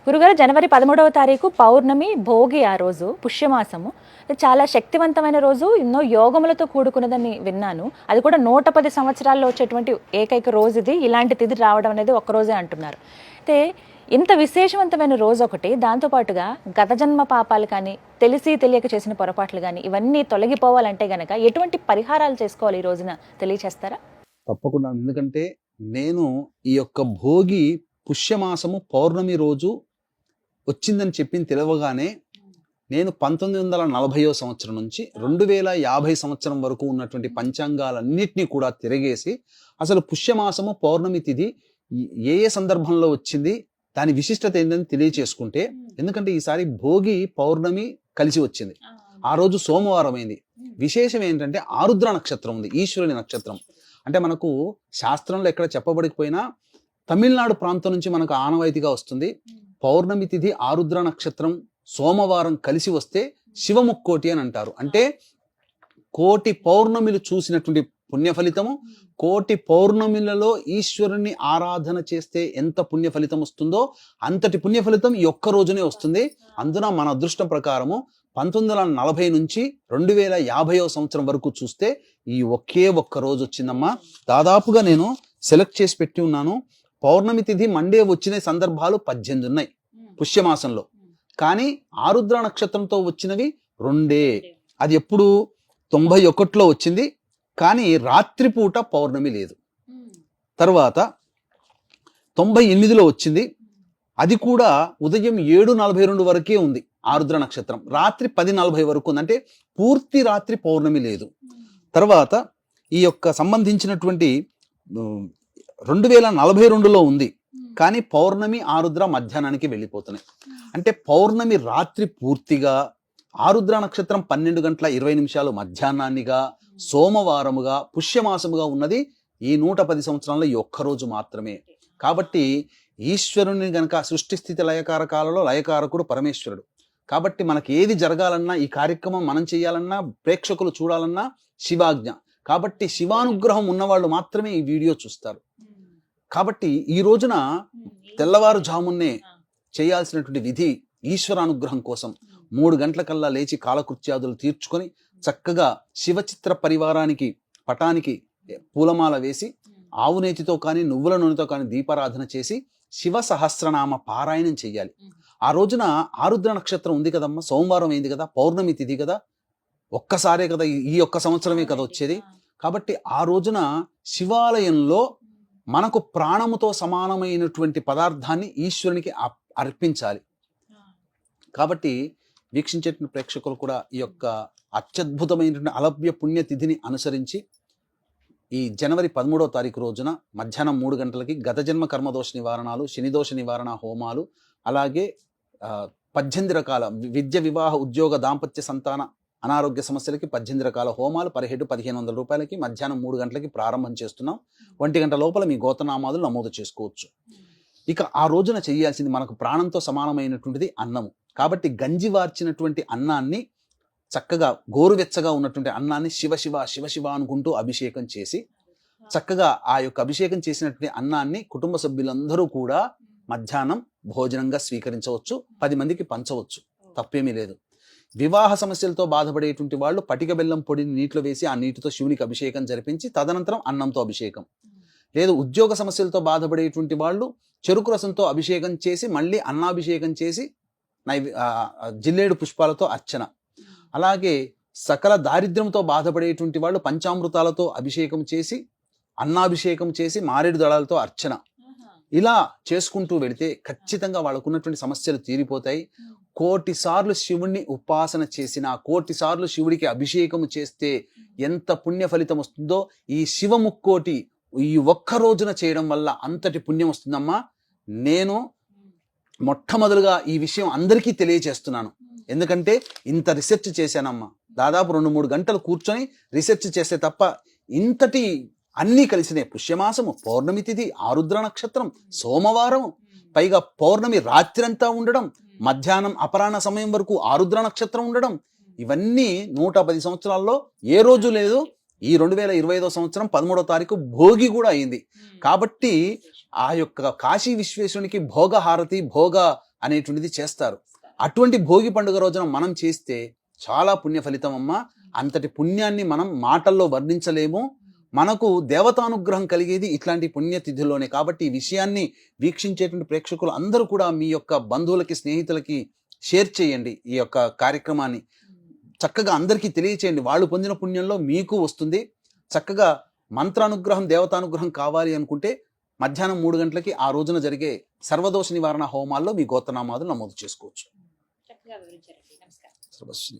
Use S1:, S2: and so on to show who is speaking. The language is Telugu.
S1: గురుగారు జనవరి 13వ తారీఖు పౌర్ణమి భోగి, ఆ రోజు పుష్యమాసము. చాలా శక్తివంతమైన రోజు, ఎన్నో యోగములతో కూడుకున్నదని విన్నాను. అది కూడా 110 సంవత్సరాల్లో వచ్చేటువంటి ఏకైక రోజు ఇది. ఇలాంటి తిథి రావడం అనేది ఒక్కరోజే అంటున్నారు. అయితే ఇంత విశేషవంతమైన రోజు ఒకటి, దాంతోపాటుగా గత జన్మ పాపాలు కానీ, తెలిసి తెలియక చేసిన పొరపాట్లు కానీ ఇవన్నీ తొలగిపోవాలంటే గనక ఎటువంటి పరిహారాలు చేసుకోవాలి ఈ రోజున తెలియచేస్తారా?
S2: తప్పకుండా. ఎందుకంటే నేను ఈ యొక్క భోగి పుష్యమాసము పౌర్ణమి రోజు వచ్చిందని చెప్పింది తెలవగానే నేను 1940వ సంవత్సరం నుంచి 2050 సంవత్సరం వరకు ఉన్నటువంటి పంచాంగాలన్నిటినీ కూడా తిరగేసి అసలు పుష్యమాసము పౌర్ణమి తిథి ఏ ఏ సందర్భంలో వచ్చింది, దాని విశిష్టత ఏంటని తెలియచేసుకుంటే, ఎందుకంటే ఈసారి భోగి పౌర్ణమి కలిసి వచ్చింది. ఆ రోజు సోమవారం అయింది. విశేషం ఏంటంటే ఆరుద్ర నక్షత్రం ఉంది, ఈశ్వరుని నక్షత్రం. అంటే మనకు శాస్త్రంలో ఎక్కడ చెప్పబడిపోయినా తమిళనాడు ప్రాంతం నుంచి మనకు ఆనవాయితీగా వస్తుంది. పౌర్ణమి తిథి ఆరుద్ర నక్షత్రం సోమవారం కలిసి వస్తే శివముక్కోటి అని అంటారు. అంటే కోటి పౌర్ణమిలు చూసినటువంటి పుణ్య ఫలితము, కోటి పౌర్ణమిలలో ఈశ్వరుని ఆరాధన చేస్తే ఎంత పుణ్య ఫలితం వస్తుందో అంతటి పుణ్య ఫలితం ఈ ఒక్క రోజునే వస్తుంది. అందున మన అదృష్టం ప్రకారము 1940 నుంచి 2050వ సంవత్సరం వరకు చూస్తే ఈ ఒకే ఒక్క రోజు వచ్చిందమ్మా. దాదాపుగా నేను సెలెక్ట్ చేసి పెట్టి ఉన్నాను. పౌర్ణమి తిథి మండే వచ్చిన సందర్భాలు 18 ఉన్నాయి పుష్యమాసంలో. కానీ ఆరుద్ర నక్షత్రంతో వచ్చినవి 2. అది ఎప్పుడు 91లో వచ్చింది, కానీ రాత్రిపూట పౌర్ణమి లేదు. తర్వాత 98లో వచ్చింది, అది కూడా ఉదయం 7:42 వరకే ఉంది ఆరుద్ర నక్షత్రం. రాత్రి 10:40 వరకు ఉంది, అంటే పూర్తి రాత్రి పౌర్ణమి లేదు. తర్వాత ఈ యొక్క సంబంధించినటువంటి 2042లో ఉంది, కానీ పౌర్ణమి ఆరుద్ర మధ్యాహ్నానికి వెళ్ళిపోతున్నాయి. అంటే పౌర్ణమి రాత్రి పూర్తిగా, ఆరుద్ర నక్షత్రం 12:20 మధ్యాహ్నాన్నిగా, సోమవారముగా, పుష్యమాసముగా ఉన్నది ఈ 110 సంవత్సరాల్లో ఈ ఒక్కరోజు మాత్రమే. కాబట్టి ఈశ్వరుని గనక సృష్టి స్థితి లయకారకాలలో లయకారకుడు పరమేశ్వరుడు. కాబట్టి మనకి ఏది జరగాలన్నా, ఈ కార్యక్రమం మనం చేయాలన్నా, ప్రేక్షకులు చూడాలన్నా శివాజ్ఞ. కాబట్టి శివానుగ్రహం ఉన్నవాళ్ళు మాత్రమే ఈ వీడియో చూస్తారు. కాబట్టి ఈ రోజున తెల్లవారుజామున్నే చేయాల్సినటువంటి విధి ఈశ్వరానుగ్రహం కోసం 3 గంటలకల్లా లేచి కాలకృత్యాదులు తీర్చుకొని చక్కగా శివచిత్ర పరివారానికి పటానికి పూలమాల వేసి ఆవు నేతితో కానీ నువ్వుల నూనెతో కానీ దీపారాధన చేసి శివ సహస్రనామ పారాయణం చెయ్యాలి. ఆ రోజున ఆరుద్ర నక్షత్రం ఉంది కదమ్మా, సోమవారం అయింది కదా, పౌర్ణమి తిథి కదా, ఒక్కసారే కదా, ఈ ఒక్క సంవత్సరమే కదా వచ్చేది. కాబట్టి ఆ రోజున శివాలయంలో మనకు ప్రాణముతో సమానమైనటువంటి పదార్థాన్ని ఈశ్వరునికి అర్పించాలి. కాబట్టి వీక్షించేటువంటి ప్రేక్షకులు కూడా ఈ యొక్క అత్యద్భుతమైనటువంటి అలభ్య పుణ్య తిథిని అనుసరించి ఈ జనవరి 13వ తారీఖు రోజున మధ్యాహ్నం 3 గంటలకి గత జన్మ కర్మదోష నివారణాలు, శనిదోష నివారణ హోమాలు, అలాగే 18 రకాల విద్య, వివాహ, ఉద్యోగ, దాంపత్య, సంతాన, అనారోగ్య సమస్యలకి 18 రకాల హోమాలు పర్ హెడ్ 1500 రూపాయలకి మధ్యాహ్నం 3 గంటలకి ప్రారంభం చేస్తున్నాం. 1 గంట లోపల మీ గోత్రనామాదులు నమోదు చేసుకోవచ్చు. ఇక ఆ రోజున చేయాల్సింది మనకు ప్రాణంతో సమానమైనటువంటిది అన్నము. కాబట్టి గంజి వార్చినటువంటి అన్నాన్ని, చక్కగా గోరువెచ్చగా ఉన్నటువంటి అన్నాన్ని శివ శివ శివ శివ అనుకుంటూ అభిషేకం చేసి, చక్కగా ఆ యొక్క అభిషేకం చేసినటువంటి అన్నాన్ని కుటుంబ సభ్యులందరూ కూడా మధ్యాహ్నం భోజనంగా స్వీకరించవచ్చు. 10 మందికి పంచవచ్చు, తప్పేమీ లేదు. వివాహ సమస్యలతో బాధపడేటువంటి వాళ్ళు పటిక బెల్లం పొడిని నీటిలో వేసి ఆ నీటితో శివునికి అభిషేకం జరిపించి తదనంతరం అన్నంతో అభిషేకం. లేదు ఉద్యోగ సమస్యలతో బాధపడేటువంటి వాళ్ళు చెరుకు రసంతో అభిషేకం చేసి మళ్ళీ అన్నాభిషేకం చేసి జిల్లేడు పుష్పాలతో అర్చన. అలాగే సకల దారిద్ర్యంతో బాధపడేటువంటి వాళ్ళు పంచామృతాలతో అభిషేకం చేసి, అన్నాభిషేకం చేసి, మారేడు దళాలతో అర్చన. ఇలా చేసుకుంటూ వెళితే ఖచ్చితంగా వాళ్ళకున్నటువంటి సమస్యలు తీరిపోతాయి. 1,000,000 సార్లు శివుణ్ణి ఉపాసన చేసిన, 1,000,000 సార్లు శివుడికి అభిషేకం చేస్తే ఎంత పుణ్య ఫలితం వస్తుందో ఈ శివముక్కోటి ఈ ఒక్క రోజున చేయడం వల్ల అంతటి పుణ్యం వస్తుందమ్మా. నేను మొట్టమొదలుగా ఈ విషయం అందరికీ తెలియచేస్తున్నాను. ఎందుకంటే ఇంత రీసెర్చ్ చేశానమ్మా. దాదాపు 2-3 గంటలు కూర్చొని రీసెర్చ్ చేస్తే తప్ప ఇంతటి అన్నీ కలిసినాయి. పుష్యమాసము, పౌర్ణమి తిథి, ఆరుద్ర నక్షత్రం, సోమవారం, పైగా పౌర్ణమి రాత్రంతా ఉండడం, మధ్యాహ్నం అపరాహ్న సమయం వరకు ఆరుద్ర నక్షత్రం ఉండడం, ఇవన్నీ 110 సంవత్సరాల్లో ఏ రోజు లేదు. ఈ 2025వ సంవత్సరం 13వ తారీఖు భోగి కూడా అయింది. కాబట్టి ఆ యొక్క కాశీ విశ్వేశ్వరునికి భోగ హారతి, భోగ అనేటువంటిది చేస్తారు. అటువంటి భోగి పండుగ రోజున మనం చేస్తే చాలా పుణ్య ఫలితం అమ్మ. అంతటి పుణ్యాన్ని మనం మాటల్లో వర్ణించలేము. మనకు దేవతానుగ్రహం కలిగేది ఇట్లాంటి పుణ్యతిథుల్లోనే. కాబట్టి ఈ విషయాన్ని వీక్షించేటువంటి ప్రేక్షకులు అందరూ కూడా మీ యొక్క బంధువులకి, స్నేహితులకి షేర్ చేయండి. ఈ యొక్క కార్యక్రమాన్ని చక్కగా అందరికీ తెలియచేయండి. వాళ్ళు పొందిన పుణ్యంలో మీకు వస్తుంది. చక్కగా మంత్రానుగ్రహం, దేవతానుగ్రహం కావాలి అనుకుంటే మధ్యాహ్నం 3 గంటలకి ఆ రోజున జరిగే సర్వదోష నివారణ హోమాల్లో మీ గోత్రనామాదులు నమోదు చేసుకోవచ్చు.
S1: చక్కగా వివరించారండి. నమస్కారం.
S2: సర్వశ్రీ